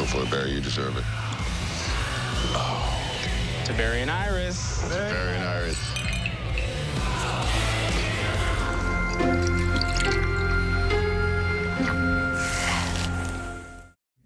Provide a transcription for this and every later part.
Go for it, Barry. You deserve it. To Barry and Iris. Barry and Iris.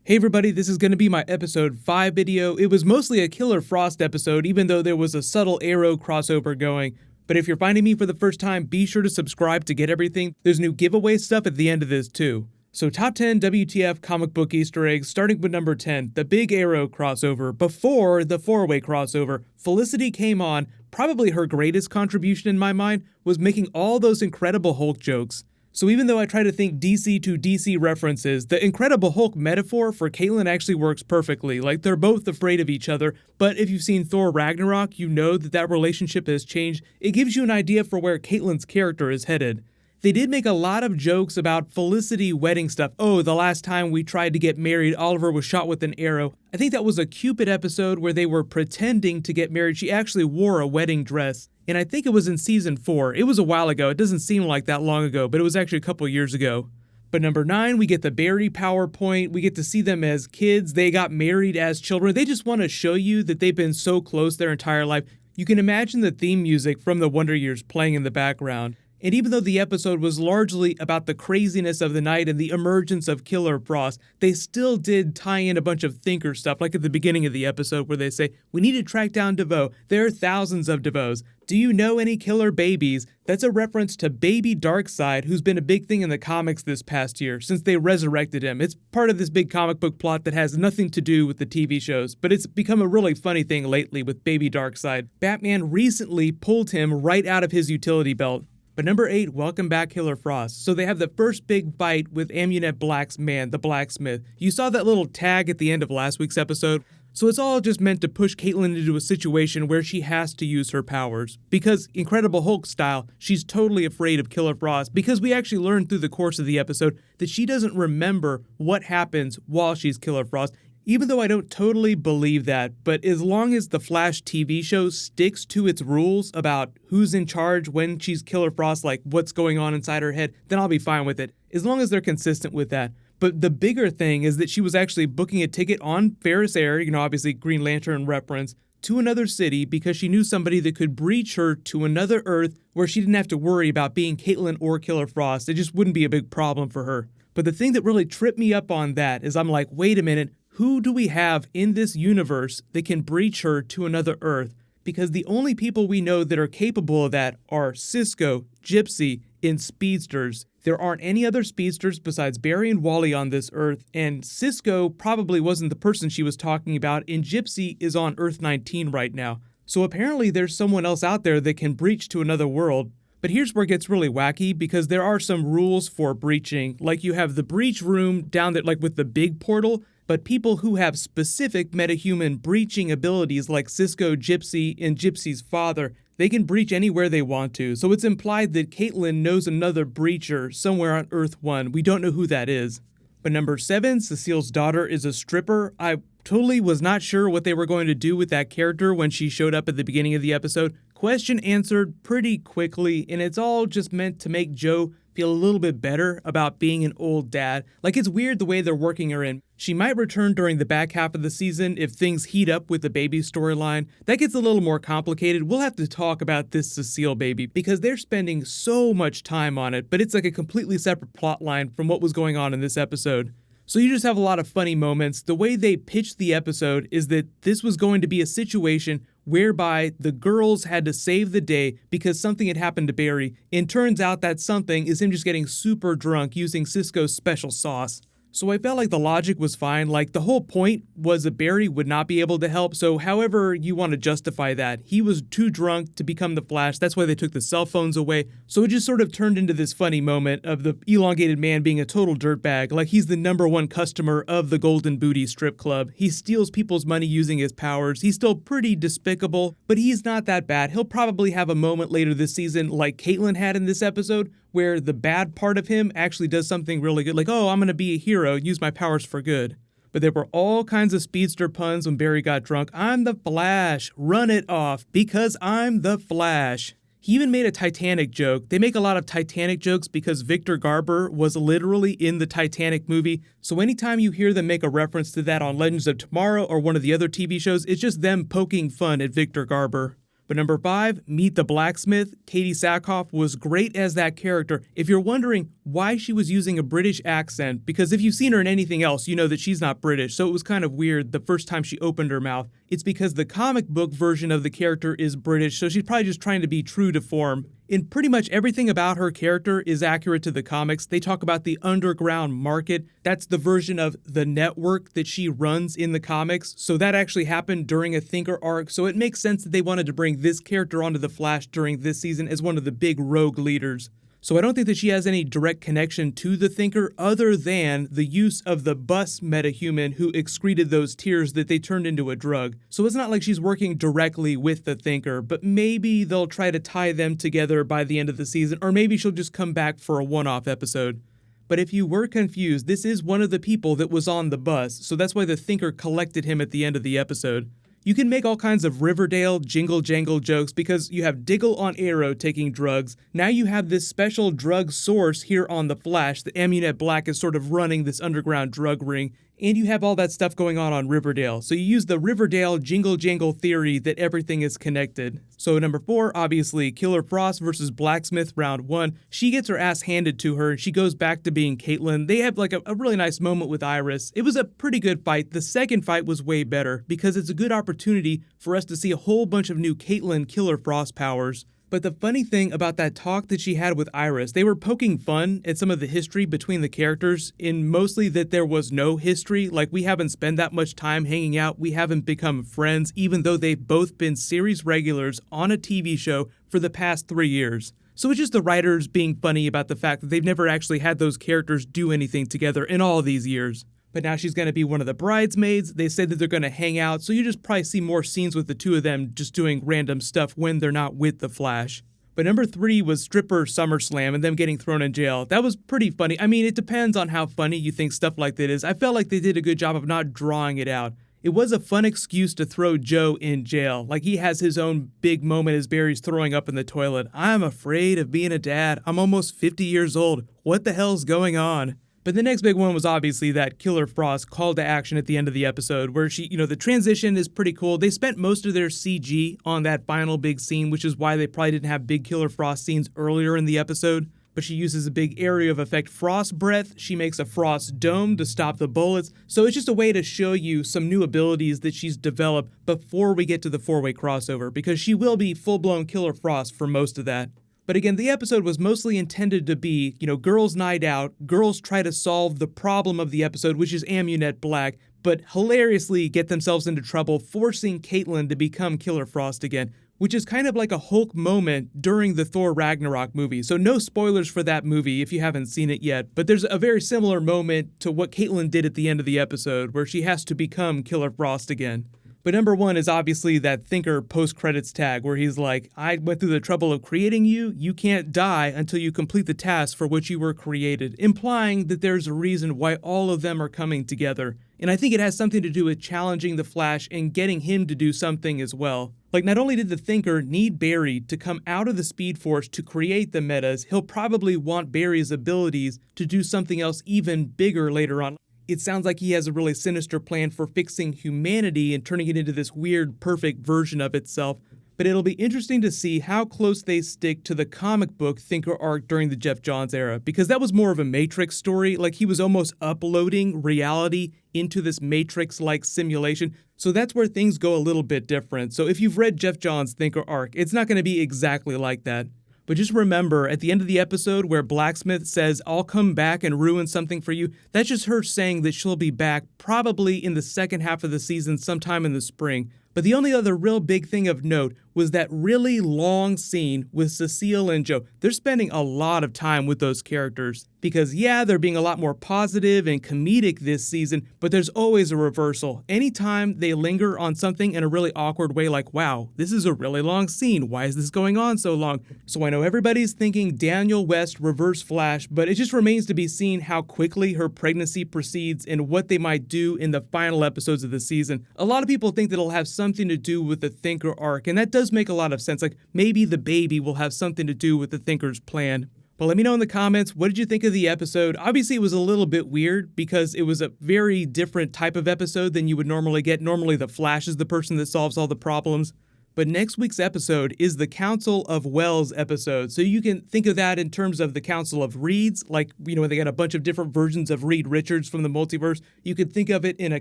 Hey everybody, this is going to be my episode 5 video. It was mostly a Killer Frost episode, even though there was a subtle Arrow crossover going. But if you're finding me for the first time, be sure to subscribe to get everything. There's new giveaway stuff at the end of this too. So top 10 WTF comic book Easter eggs, starting with number 10, the big Arrow crossover. Before the 4-way crossover, Felicity came on. Probably her greatest contribution in my mind was making all those Incredible Hulk jokes. So even though I try to think DC to DC references, the Incredible Hulk metaphor for Caitlyn actually works perfectly. Like, they're both afraid of each other, but if you've seen Thor Ragnarok, you know that relationship has changed. It gives you an idea for where Caitlyn's character is headed. They did make a lot of jokes about Felicity wedding stuff. Oh, the last time we tried to get married, Oliver was shot with an arrow. I think that was a Cupid episode where they were pretending to get married. She actually wore a wedding dress. And I think it was in season 4. It was a while ago. It doesn't seem like that long ago, but it was actually a couple years ago. But number 9, we get the Barry PowerPoint. We get to see them as kids. They got married as children. They just want to show you that they've been so close their entire life. You can imagine the theme music from the Wonder Years playing in the background. And even though the episode was largely about the craziness of the night and the emergence of Killer Frost, they still did tie in a bunch of thinker stuff, like at the beginning of the episode where they say, we need to track down DeVoe. There are thousands of DeVoes. Do you know any killer babies? That's a reference to Baby Darkseid, who's been a big thing in the comics this past year, since they resurrected him. It's part of this big comic book plot that has nothing to do with the TV shows, but it's become a really funny thing lately with Baby Darkseid. Batman recently pulled him right out of his utility belt. But number 8, welcome back Killer Frost. So they have the first big fight with Amunet Black's man, the blacksmith. You saw that little tag at the end of last week's episode. So it's all just meant to push Caitlyn into a situation where she has to use her powers. Because Incredible Hulk style, she's totally afraid of Killer Frost, because we actually learned through the course of the episode that she doesn't remember what happens while she's Killer Frost. Even though I don't totally believe that, but as long as the Flash TV show sticks to its rules about who's in charge when she's Killer Frost, like what's going on inside her head, then I'll be fine with it, as long as they're consistent with that. But the bigger thing is that she was actually booking a ticket on Ferris Air, obviously Green Lantern reference, to another city because she knew somebody that could breach her to another Earth where she didn't have to worry about being Caitlyn or Killer Frost. It just wouldn't be a big problem for her. But the thing that really tripped me up on that is I'm like, wait a minute, who do we have in this universe that can breach her to another Earth? Because the only people we know that are capable of that are Cisco, Gypsy, and Speedsters. There aren't any other Speedsters besides Barry and Wally on this Earth, and Cisco probably wasn't the person she was talking about, and Gypsy is on Earth 19 right now. So apparently there's someone else out there that can breach to another world. But here's where it gets really wacky, because there are some rules for breaching. Like you have the breach room down there, like with the big portal, but people who have specific metahuman breaching abilities like Cisco, Gypsy, and Gypsy's father, they can breach anywhere they want to. So it's implied that Caitlyn knows another breacher somewhere on Earth 1. We don't know who that is. But number 7, Cecile's daughter is a stripper. I totally was not sure what they were going to do with that character when she showed up at the beginning of the episode. Question answered pretty quickly, and it's all just meant to make Joe feel a little bit better about being an old dad. Like, it's weird the way they're working her in. She might return during the back half of the season if things heat up with the baby storyline. That gets a little more complicated. We'll have to talk about this Cecile baby because they're spending so much time on it, but it's like a completely separate plot line from what was going on in this episode. So you just have a lot of funny moments. The way they pitched the episode is that this was going to be a situation whereby the girls had to save the day because something had happened to Barry, and turns out that something is him just getting super drunk using Cisco's special sauce. So I felt like the logic was fine. Like, the whole point was that Barry would not be able to help, so however you want to justify that, he was too drunk to become the Flash. That's why they took the cell phones away. So it just sort of turned into this funny moment of the elongated man being a total dirtbag. Like, he's the #1 customer of the Golden Booty strip club. He steals people's money using his powers. He's still pretty despicable, but he's not that bad. He'll probably have a moment later this season like Caitlyn had in this episode, where the bad part of him actually does something really good, like, oh, I'm going to be a hero, use my powers for good. But there were all kinds of speedster puns when Barry got drunk. I'm the Flash, run it off, because I'm the Flash. He even made a Titanic joke. They make a lot of Titanic jokes because Victor Garber was literally in the Titanic movie. So anytime you hear them make a reference to that on Legends of Tomorrow or one of the other TV shows, it's just them poking fun at Victor Garber. But number 5, Meet the Blacksmith. Katie Sackhoff was great as that character. If you're wondering why she was using a British accent, because if you've seen her in anything else, you know that she's not British, so it was kind of weird the first time she opened her mouth. It's because the comic book version of the character is British, so she's probably just trying to be true to form. And pretty much everything about her character is accurate to the comics. They talk about the underground market. That's the version of the network that she runs in the comics. So that actually happened during a Thinker arc. So it makes sense that they wanted to bring this character onto the Flash during this season as one of the big rogue leaders. So I don't think that she has any direct connection to the Thinker other than the use of the bus metahuman who excreted those tears that they turned into a drug. So it's not like she's working directly with the Thinker, but maybe they'll try to tie them together by the end of the season, or maybe she'll just come back for a one-off episode. But if you were confused, this is one of the people that was on the bus, so that's why the Thinker collected him at the end of the episode. You can make all kinds of Riverdale jingle jangle jokes because you have Diggle on Arrow taking drugs. Now you have this special drug source here on The Flash that Amunet Black is sort of running this underground drug ring. And you have all that stuff going on Riverdale. So you use the Riverdale jingle jangle theory that everything is connected. So number 4, obviously, Killer Frost versus Blacksmith round 1. She gets her ass handed to her and she goes back to being Caitlin. They have like a really nice moment with Iris. It was a pretty good fight. The second fight was way better because it's a good opportunity for us to see a whole bunch of new Caitlin Killer Frost powers. But the funny thing about that talk that she had with Iris, they were poking fun at some of the history between the characters, in mostly that there was no history, like we haven't spent that much time hanging out, we haven't become friends, even though they've both been series regulars on a TV show for the past 3 years. So it's just the writers being funny about the fact that they've never actually had those characters do anything together in all these years. But now she's going to be one of the bridesmaids. They said that they're going to hang out, so you just probably see more scenes with the two of them just doing random stuff when they're not with the Flash. But number 3 was Stripper SummerSlam and them getting thrown in jail. That was pretty funny. I mean, it depends on how funny you think stuff like that is. I felt like they did a good job of not drawing it out. It was a fun excuse to throw Joe in jail. Like he has his own big moment as Barry's throwing up in the toilet. I'm afraid of being a dad. I'm almost 50 years old. What the hell's going on? But the next big one was obviously that Killer Frost call to action at the end of the episode where she, the transition is pretty cool. They spent most of their CG on that final big scene, which is why they probably didn't have big Killer Frost scenes earlier in the episode. But she uses a big area of effect frost breath. She makes a frost dome to stop the bullets. So it's just a way to show you some new abilities that she's developed before we get to the 4-way crossover, because she will be full-blown Killer Frost for most of that. But again, the episode was mostly intended to be, girls' night out, girls try to solve the problem of the episode, which is Amunet Black, but hilariously get themselves into trouble, forcing Caitlin to become Killer Frost again, which is kind of like a Hulk moment during the Thor Ragnarok movie. So no spoilers for that movie if you haven't seen it yet, but there's a very similar moment to what Caitlin did at the end of the episode, where she has to become Killer Frost again. But number 1 is obviously that Thinker post-credits tag where he's like, I went through the trouble of creating you, you can't die until you complete the task for which you were created, implying that there's a reason why all of them are coming together. And I think it has something to do with challenging the Flash and getting him to do something as well. Like, not only did the Thinker need Barry to come out of the Speed Force to create the metas, he'll probably want Barry's abilities to do something else even bigger later on. It sounds like he has a really sinister plan for fixing humanity and turning it into this weird, perfect version of itself. But it'll be interesting to see how close they stick to the comic book Thinker arc during the Jeff Johns era, because that was more of a Matrix story. Like, he was almost uploading reality into this Matrix-like simulation. So that's where things go a little bit different. So if you've read Jeff Johns' Thinker arc, it's not going to be exactly like that. But just remember, at the end of the episode where Blacksmith says, I'll come back and ruin something for you, that's just her saying that she'll be back probably in the second half of the season sometime in the spring. But the only other real big thing of note was that really long scene with Cecile and Joe. They're spending a lot of time with those characters. Because yeah, they're being a lot more positive and comedic this season, but there's always a reversal. Anytime they linger on something in a really awkward way, like, wow, this is a really long scene. Why is this going on so long? So I know everybody's thinking Daniel West Reverse Flash, but it just remains to be seen how quickly her pregnancy proceeds and what they might do in the final episodes of the season. A lot of people think that it'll have something to do with the Thinker arc, and that does does make a lot of sense. Like, maybe the baby will have something to do with the Thinker's plan. But let me know in the comments, what did you think of the episode? Obviously, it was a little bit weird because it was a very different type of episode than you would normally get. Normally, the Flash is the person that solves all the problems. But next week's episode is the Council of Wells episode. So you can think of that in terms of the Council of Reeds, like, when they got a bunch of different versions of Reed Richards from the multiverse. You could think of it in a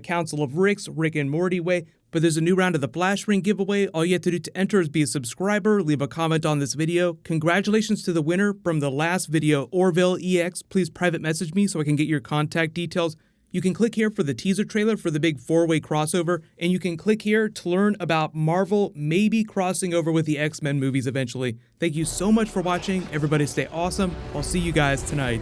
Council of Ricks, Rick and Morty way. But there's a new round of the Flash Ring giveaway. All you have to do to enter is be a subscriber, leave a comment on this video. Congratulations to the winner from the last video, Orville EX. Please private message me so I can get your contact details. You can click here for the teaser trailer for the big 4-way crossover, and you can click here to learn about Marvel maybe crossing over with the X-Men movies eventually. Thank you so much for watching. Everybody stay awesome. I'll see you guys tonight.